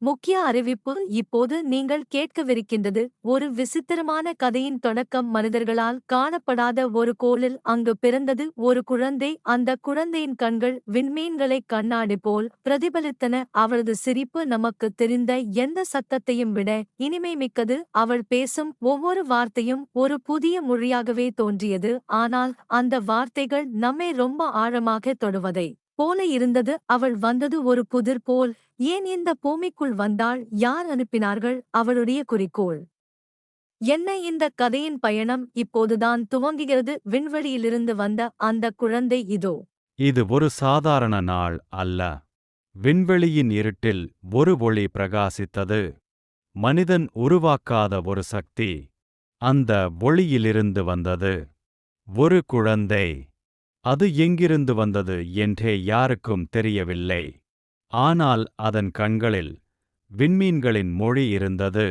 முக்கிய அறிவிப்பு இப்போது நீங்கள் கேட்கவிருக்கின்றது ஒரு விசித்திரமான கதையின் தொடக்கம். மனிதர்களால் காணப்படாத ஒரு கோளில் அங்கு பிறந்தது ஒரு குழந்தை. அந்த குழந்தையின் கண்கள் விண்மீன்களைக் கண்ணாடி போல் பிரதிபலித்தன. அவளது சிரிப்பு நமக்கு தெரிந்த எந்த சத்தத்தையும் விட இனிமை மிக்கது. அவள் பேசும் ஒவ்வொரு வார்த்தையும் ஒரு புதிய மொழியாகவே தோன்றியது. ஆனால் அந்த வார்த்தைகள் நம்மை ரொம்ப ஆழமாக தொடுவதை போல இருந்தது. அவள் வந்தது ஒரு புதிர் போல். ஏன் இந்த பூமிக்குள் வந்தாள்? யார் அனுப்பினார்கள்? அவளுடைய குறிக்கோள் என்ன? இந்த கதையின் பயணம் இப்போதுதான் துவங்குகிறது. விண்வெளியிலிருந்து வந்த அந்த குழந்தை இதோ. இது ஒரு சாதாரண நாள் அல்ல. விண்வெளியின் இருட்டில் ஒரு ஒளி பிரகாசித்தது. மனிதன் உருவாக்காத ஒரு சக்தி அந்த ஒளியிலிருந்து வந்தது. ஒரு குழந்தை. அது எங்கிருந்து வந்தது என்றே யாருக்கும் தெரியவில்லை. ஆனால் அதன் கண்களில் விண்மீன்களின் மொழி இருந்தது.